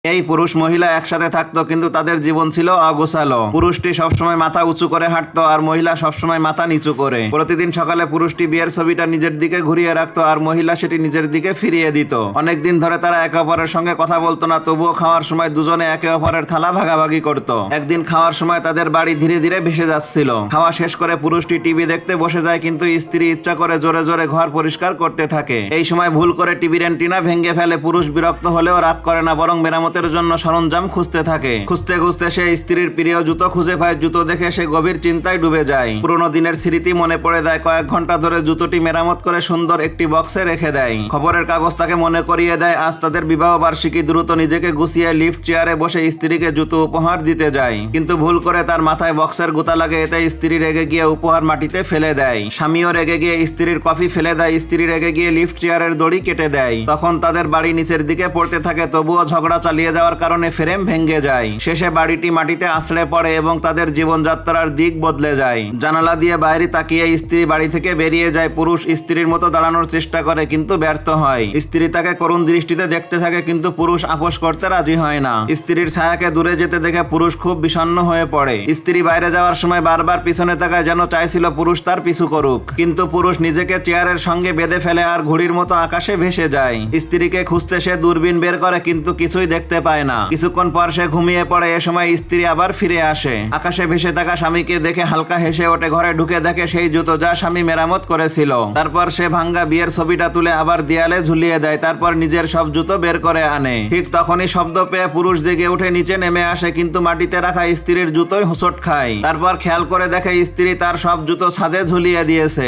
এই পুরুষ মহিলা একসাথে থাকতো কিন্তু তাদের জীবন ছিল অগোছালো। পুরুষটি সবসময় মাথা উঁচু করে হাঁটতো আর মহিলা সবসময় মাথা নিচু করে। প্রতিদিন সকালে পুরুষটি বিয়ের ছবিটা নিজের দিকে ঘুরিয়ে রাখতো আর মহিলা সেটি নিজের দিকে ফিরিয়ে দিত। অনেকদিন ধরে তারা একে অপরের সঙ্গে কথা বলতো না, তবুও খাওয়ার সময় দুজনে একে অপরের থালা ভাগাভাগি করত। একদিন খাওয়ার সময় তাদের বাড়ি ধীরে ধীরে ভেসে যাচ্ছিল। খাওয়া শেষ করে পুরুষটি টিভি দেখতে বসে যায়, কিন্তু স্ত্রী ইচ্ছা করে জোরে জোরে ঘর পরিষ্কার করতে থাকে। এই সময় ভুল করে টিভির অ্যান্টিনা ভেঙে ফেলে। পুরুষ বিরক্ত হলেও রাগ করে না, বরং মেরামতের জন্য সরঞ্জাম খুঁজতে থাকে। খুঁজতে খুঁজতে সে স্ত্রীর প্রিয় জুতো খুঁজে পায়। জুতো দেখে সে গভীর চিন্তায় ডুবে যায়। পুরোনো দিনের স্মৃতি মনে পড়ে দেয়। কয়েক ঘন্টা ধরে জুতোটি মেরামত করে সুন্দর একটি বক্সে রেখে দেয়। খবরের কাগজ তাকে মনে করিয়ে দেয় আজ তাদের বিবাহ বার্ষিকী। দ্রুত নিজেকে গুছিয়ে লিফট চেয়ারে বসে স্ত্রীকে জুতো উপহার দিতে যায়, কিন্তু ভুল করে তার মাথায় বক্সের গুতা লাগে। এতে স্ত্রী রেগে গিয়ে উপহার মাটিতে ফেলে দেয়। স্বামীও রেগে গিয়ে স্ত্রীর কফি ফেলে দেয়। স্ত্রী রেগে গিয়ে লিফট চেয়ারের দড়ি কেটে দেয়। তখন তাদের বাড়ি নিচের দিকে পড়তে থাকে, তবুও ঝগড়া চালিয়ে যাওয়ার কারণে ফ্রেম ভেঙে যায়। শেষে বাড়িটি মাটিতে আছড়ে পড়ে এবং তাদের জীবনযাত্রার দিক বদলে যায়। জানালা দিয়ে বাইরে তাকিয়ে স্ত্রী বাড়ি থেকে বেরিয়ে যায়। পুরুষ স্ত্রীর মতো দাঁড়ানোর চেষ্টা করে, কিন্তু ব্যর্থ হয়। স্ত্রী তাকে করুণ দৃষ্টিতে দেখতে থাকে, কিন্তু পুরুষ আপোষ করতে রাজি হয় না। স্ত্রীর ছায়াকে দূরে যেতে দেখে পুরুষ খুব বিষণ্ণ হয়ে পড়ে। স্ত্রী বাইরে যাওয়ার সময় বারবার পিছনে তাকায়, যেন চাইছিল পুরুষ তার পিছু করুক, কিন্তু পুরুষ নিজেকে চেয়ারের সঙ্গে বেঁধে ফেলে আর ঘুড়ির মতো আকাশে ভেসে যায়। স্ত্রীকে খুঁজতে সে দূরবীন বের করে, কিন্তু কিছুই দেখতে পায় না। কিছুক্ষণ পর সে ঘুমিয়ে পড়ে। এ সময় স্ত্রী আবার ফিরে আসে। আকাশে ভেসে থাকা স্বামীকে দেখে হালকা হেসে ওঠে। ঘরে ঢুকে দেখে সেই জুতো যা স্বামী মেরামত করেছিল। তারপর সে ভাঙ্গা বিয়ের ছবিটা তুলে আবার দেয়ালে ঝুলিয়ে দেয়। তারপর নিজের সব জুতো বের করে আনে। ঠিক তখনই শব্দ পেয়ে পুরুষ জেগে উঠে নিচে নেমে আসে, কিন্তু মাটিতে রাখা স্ত্রীর জুতোই হোঁচট খায়। তারপর খেয়াল করে দেখে স্ত্রী তার সব জুতো ছাদে ঝুলিয়ে দিয়েছে।